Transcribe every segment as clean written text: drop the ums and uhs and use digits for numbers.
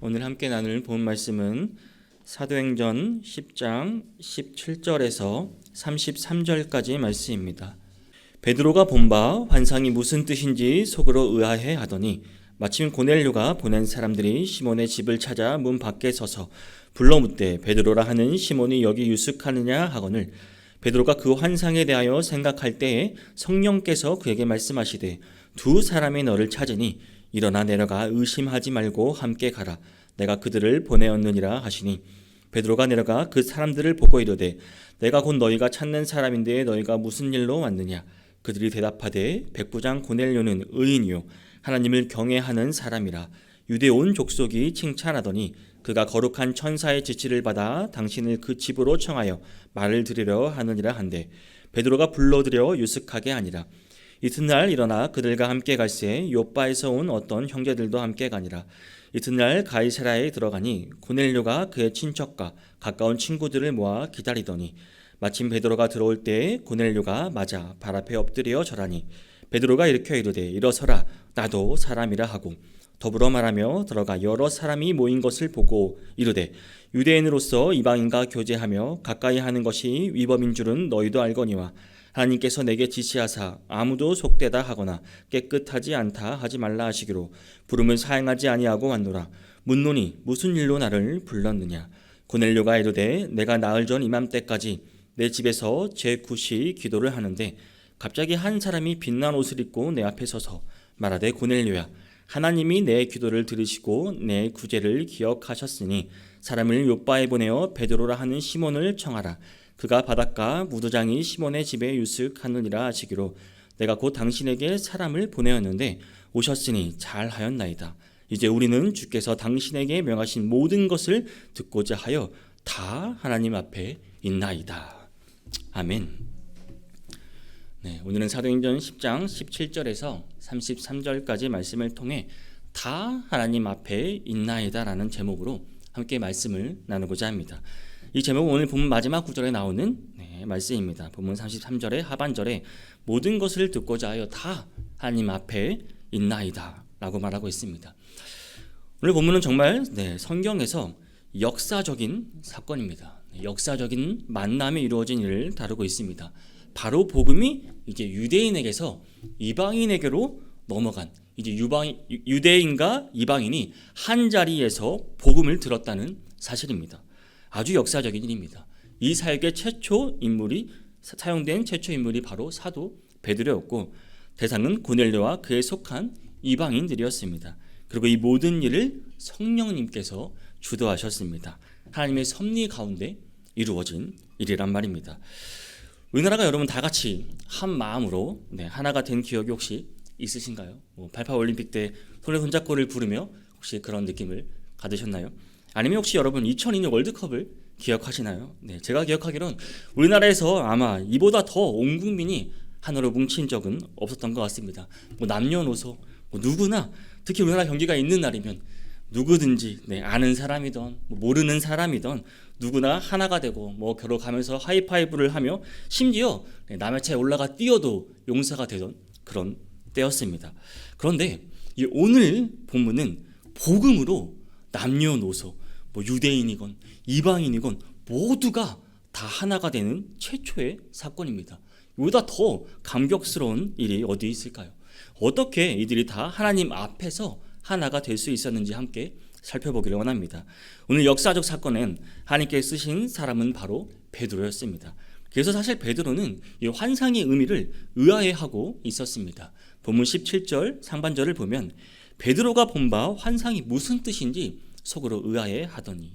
오늘 함께 나눌 본 말씀은 사도행전 10장 17절에서 33절까지의 말씀입니다. 베드로가 본 바 환상이 무슨 뜻인지 속으로 의아해 하더니 마침 고넬료가 보낸 사람들이 시몬의 집을 찾아 문 밖에 서서 불러 묻되 베드로라 하는 시몬이 여기 유숙하느냐 하거늘 베드로가 그 환상에 대하여 생각할 때에 성령께서 그에게 말씀하시되 두 사람이 너를 찾으니 일어나 내려가 의심하지 말고 함께 가라. 내가 그들을 보내었느니라 하시니 베드로가 내려가 그 사람들을 보고 이르되 내가 곧 너희가 찾는 사람인데 너희가 무슨 일로 왔느냐. 그들이 대답하되 백부장 고넬료는 의인이요 하나님을 경외하는 사람이라. 유대 온 족속이 칭찬하더니 그가 거룩한 천사의 지시를 받아 당신을 그 집으로 청하여 말을 들으려 하느니라 한데 베드로가 불러들여 유숙하게 하니라. 이튿날 일어나 그들과 함께 갈새 요빠에서 온 어떤 형제들도 함께 가니라. 이튿날 가이사랴에 들어가니 고넬료가 그의 친척과 가까운 친구들을 모아 기다리더니 마침 베드로가 들어올 때에 고넬료가 맞아 발 앞에 엎드려 절하니 베드로가 일으켜 이르되 일어서라 나도 사람이라 하고 더불어 말하며 들어가 여러 사람이 모인 것을 보고 이르되 유대인으로서 이방인과 교제하며 가까이 하는 것이 위법인 줄은 너희도 알거니와 하나님께서 내게 지시하사 아무도 속되다 하거나 깨끗하지 않다 하지 말라 하시기로 부름을 사행하지 아니하고 왔노라. 묻노니 무슨 일로 나를 불렀느냐. 고넬료가 이르되 내가 나흘 전 이맘때까지 내 집에서 제9시 기도를 하는데 갑자기 한 사람이 빛난 옷을 입고 내 앞에 서서 말하되 고넬료야 하나님이 내 기도를 들으시고 내 구제를 기억하셨으니 사람을 요빠에 보내어 베드로라 하는 시몬을 청하라. 그가 바닷가 무도장이 시몬의 집에 유숙하느니라 하시기로 내가 곧 당신에게 사람을 보내었는데 오셨으니 잘하였나이다. 이제 우리는 주께서 당신에게 명하신 모든 것을 듣고자 하여 다 하나님 앞에 있나이다. 아멘. 네, 오늘은 사도행전 10장 17절에서 33절까지 말씀을 통해 다 하나님 앞에 있나이다 라는 제목으로 함께 말씀을 나누고자 합니다. 이 제목은 오늘 본문 마지막 구절에 나오는 말씀입니다. 본문 33절의 하반절에 모든 것을 듣고자 하여 다 하나님 앞에 있나이다 라고 말하고 있습니다. 오늘 본문은 정말 성경에서 역사적인 사건입니다. 역사적인 만남이 이루어진 일을 다루고 있습니다. 바로 복음이 이제 유대인에게서 이방인에게로 넘어간 이제 유대인과 이방인이 한 자리에서 복음을 들었다는 사실입니다. 아주 역사적인 일입니다. 이 사역의 사용된 최초 인물이 바로 사도 베드로였고 대상은 고넬료와 그에 속한 이방인들이었습니다. 그리고 이 모든 일을 성령님께서 주도하셨습니다. 하나님의 섭리 가운데 이루어진 일이란 말입니다. 우리나라가 여러분 다 같이 한 마음으로 하나가 된 기억이 혹시 있으신가요? 88 올림픽 때 손에 손잡고를 부르며 혹시 그런 느낌을 받으셨나요? 아니면 혹시 여러분 2002년 월드컵을 기억하시나요? 제가 기억하기로는 우리나라에서 아마 이보다 더 온 국민이 하나로 뭉친 적은 없었던 것 같습니다. 남녀노소 누구나 특히 우리나라 경기가 있는 날이면 누구든지 아는 사람이든 모르는 사람이든 누구나 하나가 되고 걸어가면서 하이파이브를 하며 심지어 남의 차에 올라가 뛰어도 용사가 되던 그런 때였습니다. 그런데 이 오늘 본문은 복음으로 남녀노소 유대인이건 이방인이건 모두가 다 하나가 되는 최초의 사건입니다. 이보다 더 감격스러운 일이 어디 있을까요? 어떻게 이들이 다 하나님 앞에서 하나가 될 수 있었는지 함께 살펴보기를 원합니다. 오늘 역사적 사건엔 하나님께서 쓰신 사람은 바로 베드로였습니다. 그래서 사실 베드로는 이 환상의 의미를 의아해하고 있었습니다. 본문 17절 상반절을 보면 베드로가 본 바 환상이 무슨 뜻인지 속으로 의아해하더니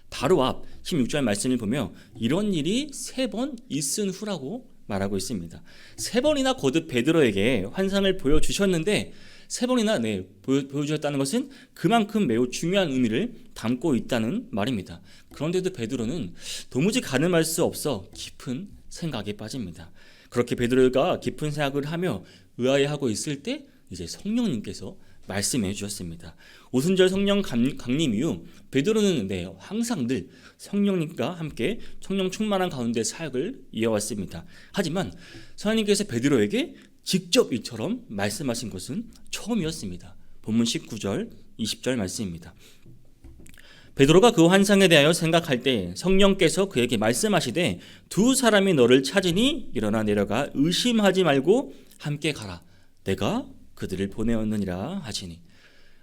바로 앞 16절 말씀을 보며 이런 일이 3번 있은 후라고 말하고 있습니다. 3번이나 거듭 베드로에게 환상을 보여주셨는데 3번이나 보여주셨다는 것은 그만큼 매우 중요한 의미를 담고 있다는 말입니다. 그런데도 베드로는 도무지 가늠할 수 없어 깊은 생각에 빠집니다. 그렇게 베드로가 깊은 생각을 하며 의아해하고 있을 때 이제 성령님께서 말씀해 주셨습니다. 오순절 성령 강림 이후 베드로는 항상 늘 성령님과 함께 성령 충만한 가운데 사역을 이어왔습니다. 하지만 하나님께서 베드로에게 직접 이처럼 말씀하신 것은 처음이었습니다. 본문 19절 20절 말씀입니다. 베드로가 그 환상에 대하여 생각할 때 성령께서 그에게 말씀하시되 두 사람이 너를 찾으니 일어나 내려가 의심하지 말고 함께 가라. 내가 그들을 보내었느니라 하시니.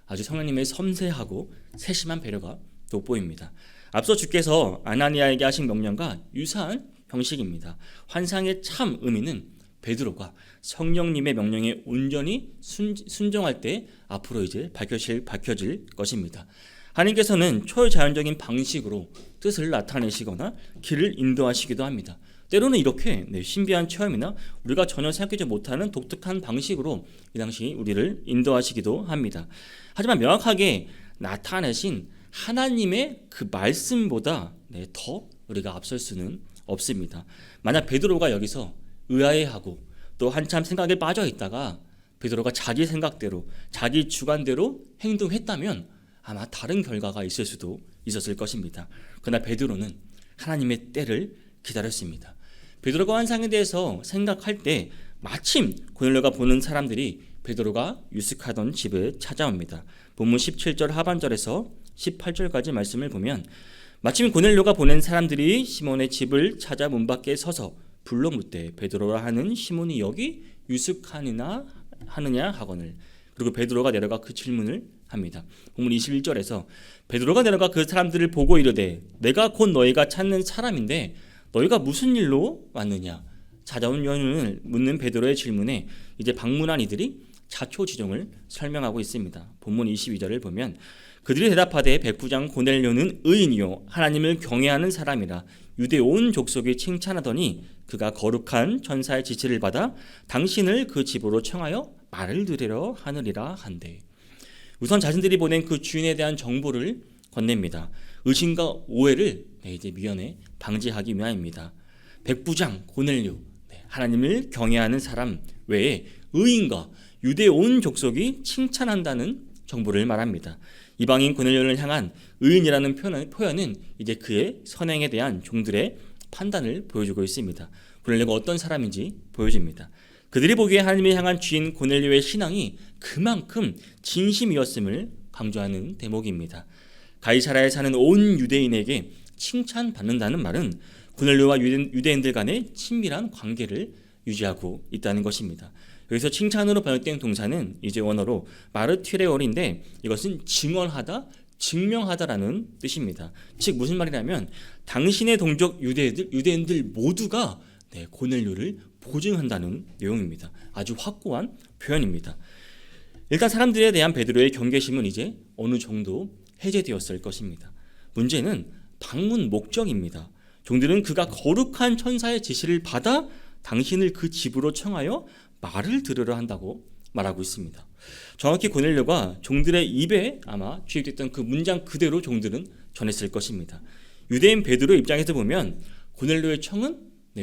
아주 성령님의 섬세하고 세심한 배려가 돋보입니다. 앞서 주께서 아나니아에게 하신 명령과 유사한 형식입니다. 환상의 참 의미는 베드로가 성령님의 명령에 온전히 순종할 때 앞으로 이제 밝혀질 것입니다. 하나님께서는 초자연적인 방식으로 뜻을 나타내시거나 길을 인도하시기도 합니다. 때로는 이렇게 신비한 체험이나 우리가 전혀 생각하지 못하는 독특한 방식으로 이 당시 우리를 인도하시기도 합니다. 하지만 명확하게 나타내신 하나님의 그 말씀보다 더 우리가 앞설 수는 없습니다. 만약 베드로가 여기서 의아해하고 또 한참 생각에 빠져 있다가 베드로가 자기 생각대로 자기 주관대로 행동했다면 아마 다른 결과가 있을 수도 있었을 것입니다. 그러나 베드로는 하나님의 때를 기다렸습니다. 베드로가 환상에 대해서 생각할 때 마침 고넬료가 보는 사람들이 베드로가 유숙하던 집에 찾아옵니다. 본문 17절 하반절에서 18절까지 말씀을 보면 마침 고넬료가 보낸 사람들이 시몬의 집을 찾아 문 밖에 서서 불러 묻되 베드로라 하는 시몬이 여기 유숙하느냐 하거늘. 그리고 베드로가 내려가 그 질문을 합니다. 본문 21절에서 베드로가 내려가 그 사람들을 보고 이르되 내가 곧 너희가 찾는 사람인데 너희가 무슨 일로 왔느냐. 찾아온 연유를 묻는 베드로의 질문에 이제 방문한 이들이 자초지종을 설명하고 있습니다. 본문 22절을 보면 그들이 대답하되 백부장 고넬료는 의인이요 하나님을 경외하는 사람이라 유대 온 족속이 칭찬하더니 그가 거룩한 천사의 지시를 받아 당신을 그 집으로 청하여 말을 들으려 하느니라 한대. 우선 자신들이 보낸 그 주인에 대한 정보를 건넵니다. 의심과 오해를 이제 미연에 방지하기 위함입니다. 백부장 고넬료, 하나님을 경외하는 사람 외에 의인과 유대 온 족속이 칭찬한다는 정보를 말합니다. 이방인 고넬료를 향한 의인이라는 표현은 이제 그의 선행에 대한 종들의 판단을 보여주고 있습니다. 고넬료가 어떤 사람인지 보여줍니다. 그들이 보기에 하나님을 향한 주인 고넬료의 신앙이 그만큼 진심이었음을 강조하는 대목입니다. 가이사라에 사는 온 유대인에게 칭찬받는다는 말은 고넬료와 유대인들 간의 친밀한 관계를 유지하고 있다는 것입니다. 여기서 칭찬으로 번역된 동사는 이제 원어로 마르티레올인데 이것은 증언하다, 증명하다라는 뜻입니다. 즉 무슨 말이냐면 당신의 동족 유대인들 모두가 고넬료를 보증한다는 내용입니다. 아주 확고한 표현입니다. 일단 사람들에 대한 베드로의 경계심은 이제 어느 정도 해제되었을 것입니다. 문제는 방문 목적입니다. 종들은 그가 거룩한 천사의 지시를 받아 당신을 그 집으로 청하여 말을 들으려 한다고 말하고 있습니다. 정확히 고넬료가 종들의 입에 아마 주입됐던 그 문장 그대로 종들은 전했을 것입니다. 유대인 베드로의 입장에서 보면 고넬료의 청은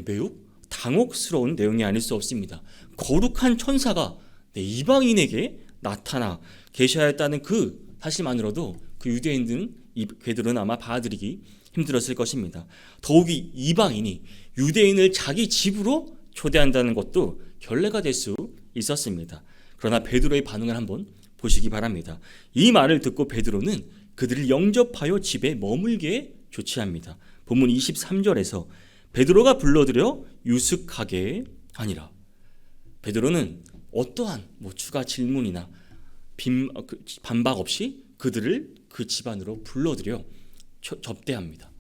매우 당혹스러운 내용이 아닐 수 없습니다. 거룩한 천사가 이방인에게 나타나 계셔야했다는 그 사실만으로도 그 유대인들은 베드로는 아마 받아들이기 힘들었을 것입니다. 더욱이 이방인이 유대인을 자기 집으로 초대한다는 것도 결례가 될 수 있었습니다. 그러나 베드로의 반응을 한번 보시기 바랍니다. 이 말을 듣고 베드로는 그들을 영접하여 집에 머물게 조치합니다. 본문 23절에서 베드로가 불러들여 유숙하게 하니라. 베드로는 어떠한 추가 질문이나 반박 없이 그들을 그 집안으로 불러들여 접대합니다.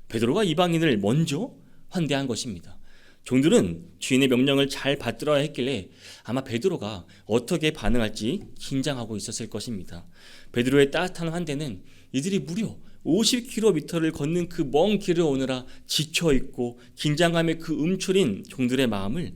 베드로가 이방인을 먼저 환대한 것입니다. 종들은 주인의 명령을 잘 받들어야 했길래 아마 베드로가 어떻게 반응할지 긴장하고 있었을 것입니다. 베드로의 따뜻한 환대는 이들이 무려 50km를 걷는 그 먼 길을 오느라 지쳐있고 긴장감에 그 움츠린 종들의 마음을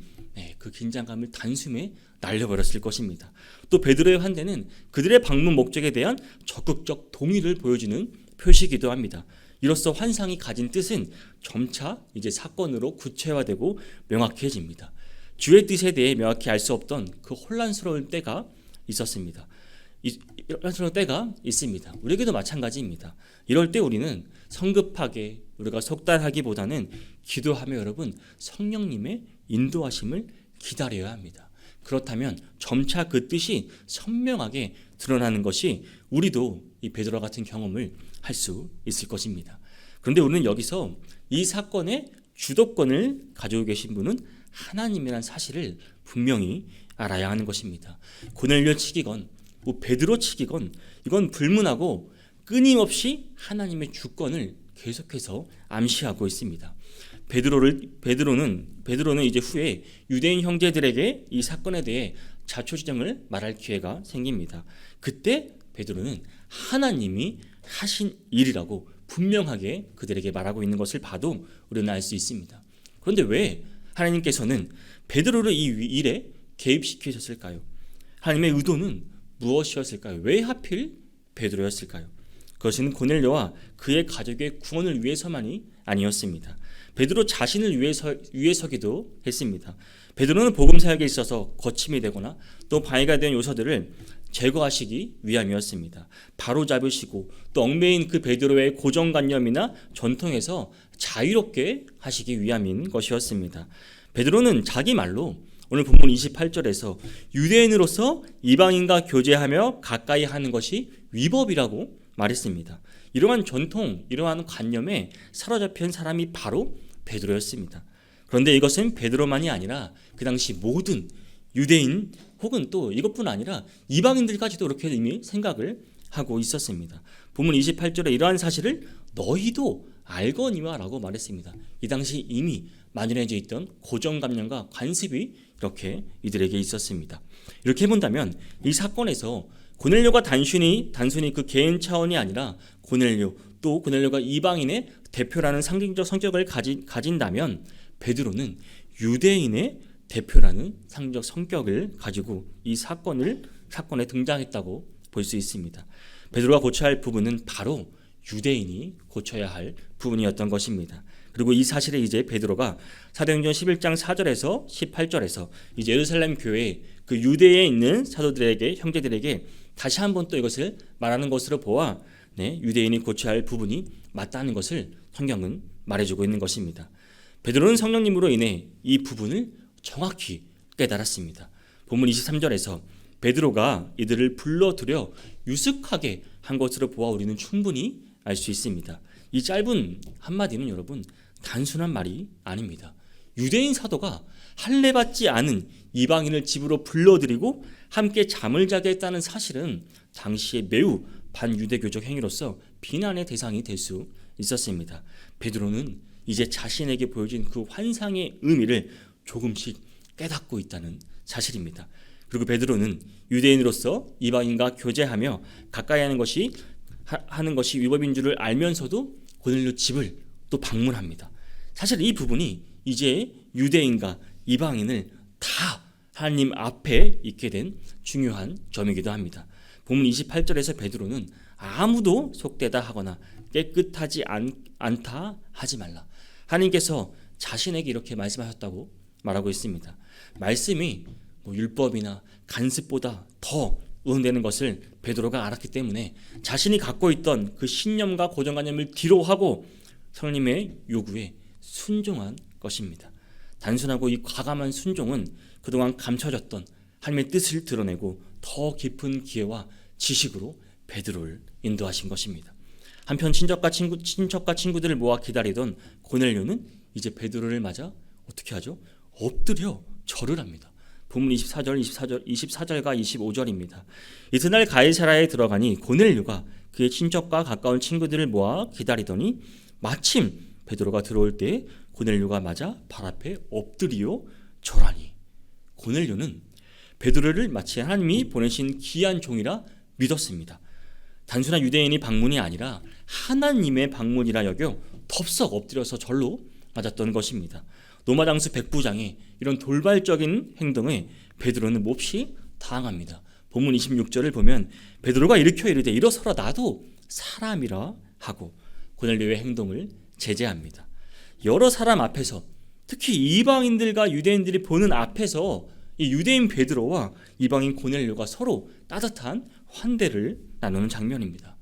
그 긴장감을 단숨에 날려버렸을 것입니다. 또 베드로의 환대는 그들의 방문 목적에 대한 적극적 동의를 보여주는 표시이기도 합니다. 이로써 환상이 가진 뜻은 점차 이제 사건으로 구체화되고 명확해집니다. 주의 뜻에 대해 명확히 알 수 없던 그 혼란스러운 때가 있었습니다. 혼란스러운 때가 있습니다. 우리에게도 마찬가지입니다. 이럴 때 우리는 성급하게 우리가 속단하기보다는 기도하며 여러분 성령님의 인도하심을 기다려야 합니다. 그렇다면 점차 그 뜻이 선명하게 드러나는 것이 우리도 이 베드로 같은 경험을 할 수 있을 것입니다. 그런데 우리는 여기서 이 사건의 주도권을 가지고 계신 분은 하나님이라는 사실을 분명히 알아야 하는 것입니다. 고넬료 측이건 베드로 측이건 이건 불문하고 끊임없이 하나님의 주권을 계속해서 암시하고 있습니다. 베드로는 이제 후에 유대인 형제들에게 이 사건에 대해 자초지정을 말할 기회가 생깁니다. 그때 베드로는 하나님이 하신 일이라고 분명하게 그들에게 말하고 있는 것을 봐도 우리는 알 수 있습니다. 그런데 왜 하나님께서는 베드로를 이 일에 개입시키셨을까요? 하나님의 의도는 무엇이었을까요? 왜 하필 베드로였을까요? 그것은 고넬료와 그의 가족의 구원을 위해서만이 아니었습니다. 베드로 자신을 위해서기도 했습니다. 베드로는 복음 사역에 있어서 거침이 되거나 또 방해가 된 요소들을 제거하시기 위함이었습니다. 바로잡으시고 또 얽매인 그 베드로의 고정관념이나 전통에서 자유롭게 하시기 위함인 것이었습니다. 베드로는 자기 말로 오늘 본문 28절에서 유대인으로서 이방인과 교제하며 가까이 하는 것이 위법이라고 말했습니다. 이러한 전통, 이러한 관념에 사로잡힌 사람이 바로 베드로였습니다. 그런데 이것은 베드로만이 아니라 그 당시 모든 유대인 혹은 또 이것뿐 아니라 이방인들까지도 그렇게 이미 생각을 하고 있었습니다. 본문 28절에 이러한 사실을 너희도 알거니와 라고 말했습니다. 이 당시 이미 만연해져 있던 고정관념과 관습이 이렇게 이들에게 있었습니다. 이렇게 본다면 이 사건에서 고넬료가 단순히 그 개인 차원이 아니라 고넬료가 이방인의 대표라는 상징적 성격을 가진다면 베드로는 유대인의 대표라는 상징적 성격을 가지고 이 사건에 등장했다고 볼 수 있습니다. 베드로가 고쳐야 할 부분은 바로 유대인이 고쳐야 할 부분이었던 것입니다. 그리고 이 사실에 이제 베드로가 사도행전 11장 4절에서 18절에서 이제 예루살렘 교회 그 유대에 있는 사도들에게 형제들에게 다시 한번 또 이것을 말하는 것으로 보아 유대인이 고쳐야 할 부분이 맞다는 것을 성경은 말해주고 있는 것입니다. 베드로는 성령님으로 인해 이 부분을 정확히 깨달았습니다. 본문 23절에서 베드로가 이들을 불러들여 유숙하게 한 것으로 보아 우리는 충분히 알 수 있습니다. 이 짧은 한마디는 여러분 단순한 말이 아닙니다. 유대인 사도가 할례받지 않은 이방인을 집으로 불러들이고 함께 잠을 자게 했다는 사실은 당시에 매우 반유대교적 행위로서 비난의 대상이 될 수 있었습니다. 베드로는 이제 자신에게 보여진 그 환상의 의미를 조금씩 깨닫고 있다는 사실입니다. 그리고 베드로는 유대인으로서 이방인과 교제하며 가까이 하는 것이 위법인 줄을 알면서도 고넬료 집을 또 방문합니다. 사실 이 부분이 이제 유대인과 이방인을 다 하나님 앞에 있게 된 중요한 점이기도 합니다. 본문 28절에서 베드로는 아무도 속되다 하거나 깨끗하지 않다 하지 말라. 하나님께서 자신에게 이렇게 말씀하셨다고 말하고 있습니다. 말씀이 율법이나 간습보다 더 우선되는 것을 베드로가 알았기 때문에 자신이 갖고 있던 그 신념과 고정관념을 뒤로하고 성령님의 요구에 순종한 것입니다. 단순하고 이 과감한 순종은 그동안 감춰졌던 하나님의 뜻을 드러내고 더 깊은 기회와 지식으로 베드로를 인도하신 것입니다. 한편 친척과 친구들을 모아 기다리던 고넬료는 이제 베드로를 맞아 어떻게 하죠? 엎드려 절을 합니다. 본문 24절과 25절입니다. 이튿날 가이사라에 들어가니 고넬료가 그의 친척과 가까운 친구들을 모아 기다리더니 마침 베드로가 들어올 때 고넬료가 맞아 발 앞에 엎드리어 절하니. 고넬료는 베드로를 마치 하나님이 보내신 귀한 종이라 믿었습니다. 단순한 유대인이 방문이 아니라 하나님의 방문이라 여겨 덥석 엎드려서 절로 맞았던 것입니다. 로마 장수 백부장의 이런 돌발적인 행동에 베드로는 몹시 당황합니다. 본문 26절을 보면 베드로가 일으켜 이르되 일어서라 나도 사람이라 하고 고넬료의 행동을 제재합니다. 여러 사람 앞에서 특히 이방인들과 유대인들이 보는 앞에서 이 유대인 베드로와 이방인 고넬료가 서로 따뜻한 환대를 나누는 장면입니다.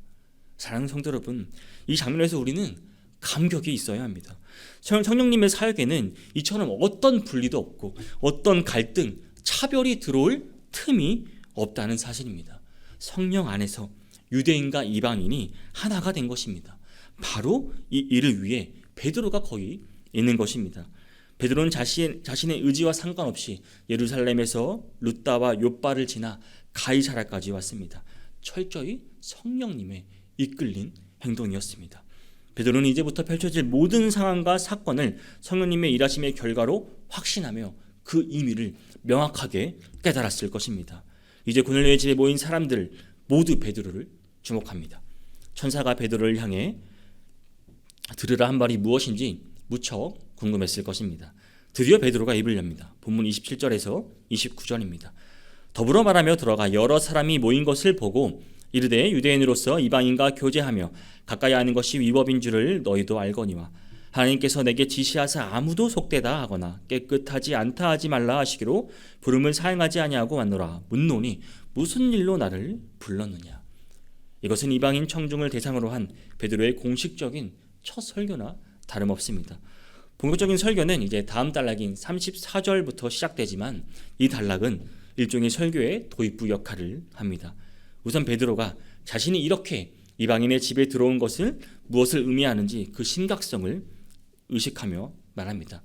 사랑하는 성도 여러분, 이 장면에서 우리는 감격이 있어야 합니다. 성령님의 사역에는 이처럼 어떤 분리도 없고 어떤 갈등, 차별이 들어올 틈이 없다는 사실입니다. 성령 안에서 유대인과 이방인이 하나가 된 것입니다. 바로 이 일을 위해 베드로가 거기 있는 것입니다. 베드로는 자신의 의지와 상관없이 예루살렘에서 룻다와 욥바를 지나 가이사랴까지 왔습니다. 철저히 성령님의 이끌린 행동이었습니다. 베드로는 이제부터 펼쳐질 모든 상황과 사건을 성령님의 일하심의 결과로 확신하며 그 의미를 명확하게 깨달았을 것입니다. 이제 고넬료의 집에 모인 사람들 모두 베드로를 주목합니다. 천사가 베드로를 향해 들으라 한 말이 무엇인지 무척 궁금했을 것입니다. 드디어 베드로가 입을 엽니다. 본문 27절에서 29절입니다. 더불어 말하며 들어가 여러 사람이 모인 것을 보고 이르되 유대인으로서 이방인과 교제하며 가까이 하는 것이 위법인 줄을 너희도 알거니와 하나님께서 내게 지시하사 아무도 속되다 하거나 깨끗하지 않다 하지 말라 하시기로 부름을 사용하지 아니하고 왔노라. 묻노니 무슨 일로 나를 불렀느냐. 이것은 이방인 청중을 대상으로 한 베드로의 공식적인 첫 설교나 다름없습니다. 본격적인 설교는 이제 다음 단락인 34절부터 시작되지만 이 단락은 일종의 설교의 도입부 역할을 합니다. 우선 베드로가 자신이 이렇게 이방인의 집에 들어온 것을 무엇을 의미하는지 그 심각성을 의식하며 말합니다.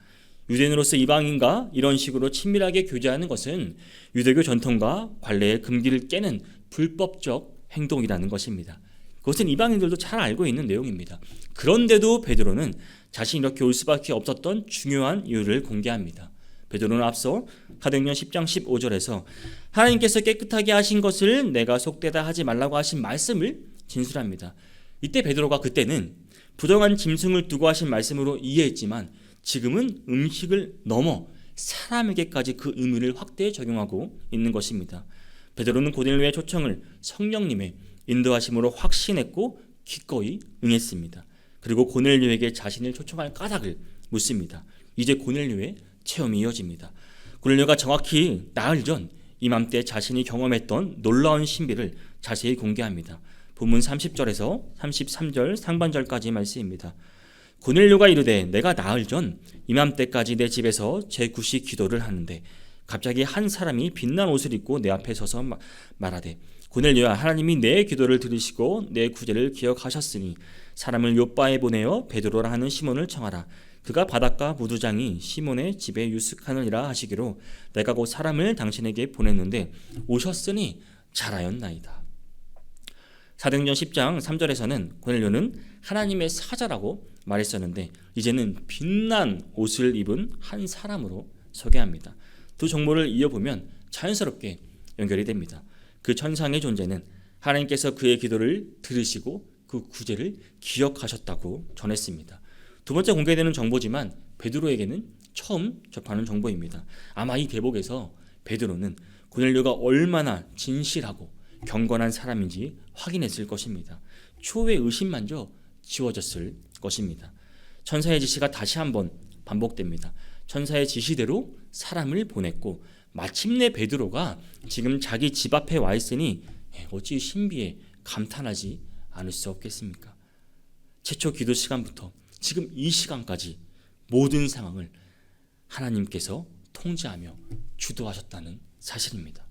유대인으로서 이방인과 이런 식으로 친밀하게 교제하는 것은 유대교 전통과 관례의 금기를 깨는 불법적 행동이라는 것입니다. 그것은 이방인들도 잘 알고 있는 내용입니다. 그런데도 베드로는 자신이 이렇게 올 수밖에 없었던 중요한 이유를 공개합니다. 베드로는 앞서 사도행전 10장 15절에서 하나님께서 깨끗하게 하신 것을 내가 속되다 하지 말라고 하신 말씀을 진술합니다. 이때 베드로가 그때는 부정한 짐승을 두고 하신 말씀으로 이해했지만 지금은 음식을 넘어 사람에게까지 그 의미를 확대해 적용하고 있는 것입니다. 베드로는 고넬료의 초청을 성령님의 인도하심으로 확신했고 기꺼이 응했습니다. 그리고 고넬료에게 자신을 초청할 까닭을 묻습니다. 이제 고넬료의 체험이 이어집니다. 고넬료가 정확히 나흘 전 이맘때 자신이 경험했던 놀라운 신비를 자세히 공개합니다. 본문 30절에서 33절 상반절까지 말씀입니다. 고넬료가 이르되 내가 나흘 전 이맘때까지 내 집에서 제9시 기도를 하는데 갑자기 한 사람이 빛난 옷을 입고 내 앞에 서서 말하되 고넬료야 하나님이 내 기도를 들으시고 내 구제를 기억하셨으니 사람을 욥바에 보내어 베드로라 하는 시몬을 청하라. 그가 바닷가 무두장이 시몬의 집에 유숙하느니라 하시기로 내가 곧 사람을 당신에게 보냈는데 오셨으니 잘하였나이다. 사도행전 10장 3절에서는 고넬료는 하나님의 사자라고 말했었는데 이제는 빛난 옷을 입은 한 사람으로 소개합니다. 두 정보를 이어보면 자연스럽게 연결이 됩니다. 그 천상의 존재는 하나님께서 그의 기도를 들으시고 그 구제를 기억하셨다고 전했습니다. 두 번째 공개되는 정보지만 베드로에게는 처음 접하는 정보입니다. 아마 이 대목에서 베드로는 고넬료가 얼마나 진실하고 경건한 사람인지 확인했을 것입니다. 초의 의심만저 지워졌을 것입니다. 천사의 지시가 다시 한번 반복됩니다. 천사의 지시대로 사람을 보냈고 마침내 베드로가 지금 자기 집 앞에 와 있으니 어찌 신비에 감탄하지 않을 수 없겠습니까? 최초 기도 시간부터 지금 이 시간까지 모든 상황을 하나님께서 통제하며 주도하셨다는 사실입니다.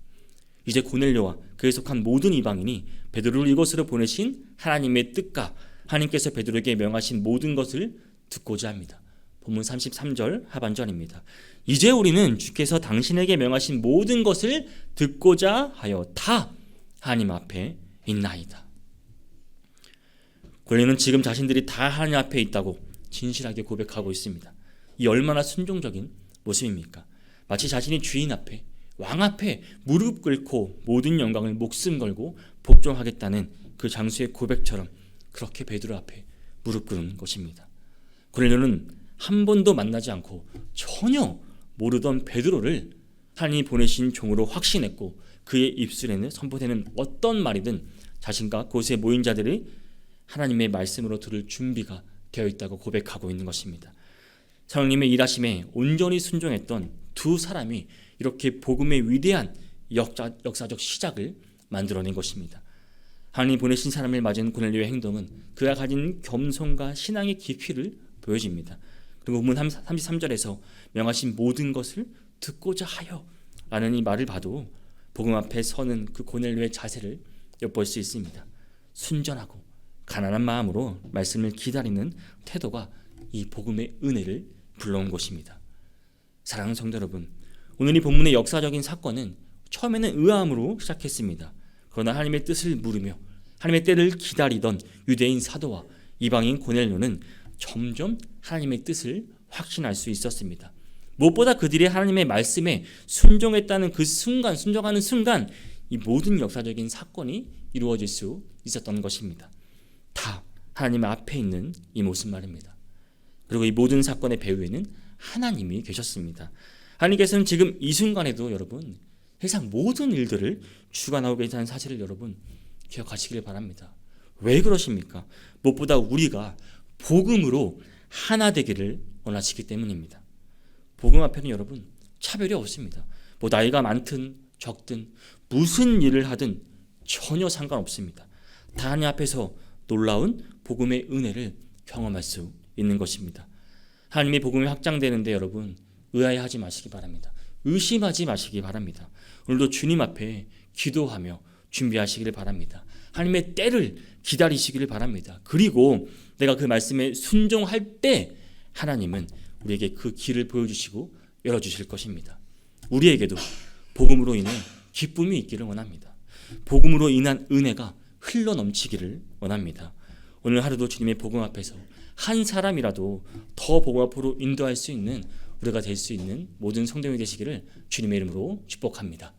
이제 고넬료와 그에 속한 모든 이방인이 베드로를 이곳으로 보내신 하나님의 뜻과 하나님께서 베드로에게 명하신 모든 것을 듣고자 합니다. 본문 33절 하반절입니다. 이제 우리는 주께서 당신에게 명하신 모든 것을 듣고자 하여 다 하나님 앞에 있나이다. 고넬료는 지금 자신들이 다 하나님 앞에 있다고 진실하게 고백하고 있습니다. 이 얼마나 순종적인 모습입니까? 마치 자신이 주인 앞에 왕 앞에 무릎 꿇고 모든 영광을 목숨 걸고 복종하겠다는 그 장수의 고백처럼 그렇게 베드로 앞에 무릎 꿇은 것입니다. 고넬료는 한 번도 만나지 않고 전혀 모르던 베드로를 하나님이 보내신 종으로 확신했고 그의 입술에는 선포되는 어떤 말이든 자신과 그곳에 모인 자들이 하나님의 말씀으로 들을 준비가 되어 있다고 고백하고 있는 것입니다. 성령님의 일하심에 온전히 순종했던 두 사람이 이렇게 복음의 위대한 역사적 시작을 만들어낸 것입니다. 하나님이 보내신 사람을 맞은 고넬료의 행동은 그가 가진 겸손과 신앙의 깊이를 보여줍니다. 그리고 본문 33절에서 명하신 모든 것을 듣고자 하여 라는 이 말을 봐도 복음 앞에 서는 그 고넬료의 자세를 엿볼 수 있습니다. 순전하고 가난한 마음으로 말씀을 기다리는 태도가 이 복음의 은혜를 불러온 것입니다. 사랑하는 성도 여러분, 오늘 이 본문의 역사적인 사건은 처음에는 의아함으로 시작했습니다. 그러나 하나님의 뜻을 물으며 하나님의 때를 기다리던 유대인 사도와 이방인 고넬료는 점점 하나님의 뜻을 확신할 수 있었습니다. 무엇보다 그들이 하나님의 말씀에 순종했다는 그 순간, 순종하는 순간 이 모든 역사적인 사건이 이루어질 수 있었던 것입니다. 다 하나님 앞에 있는 이 모습 말입니다. 그리고 이 모든 사건의 배후에는 하나님이 계셨습니다. 하나님께서는 지금 이 순간에도 여러분 세상 모든 일들을 주관하고 계시다는 사실을 여러분 기억하시길 바랍니다. 왜 그러십니까? 무엇보다 우리가 복음으로 하나 되기를 원하시기 때문입니다. 복음 앞에는 여러분 차별이 없습니다. 뭐 나이가 많든 적든 무슨 일을 하든 전혀 상관없습니다. 다 하나님 앞에서 놀라운 복음의 은혜를 경험할 수 있는 것입니다. 하나님의 복음이 확장되는데 여러분 의아해하지 마시기 바랍니다. 의심하지 마시기 바랍니다. 오늘도 주님 앞에 기도하며 준비하시기를 바랍니다. 하나님의 때를 기다리시기를 바랍니다. 그리고 내가 그 말씀에 순종할 때 하나님은 우리에게 그 길을 보여주시고 열어주실 것입니다. 우리에게도 복음으로 인해 기쁨이 있기를 원합니다. 복음으로 인한 은혜가 흘러넘치기를 원합니다. 오늘 하루도 주님의 복음 앞에서 한 사람이라도 더 복음 앞으로 인도할 수 있는 우리가 될 수 있는 모든 성도님이 되시기를 주님의 이름으로 축복합니다.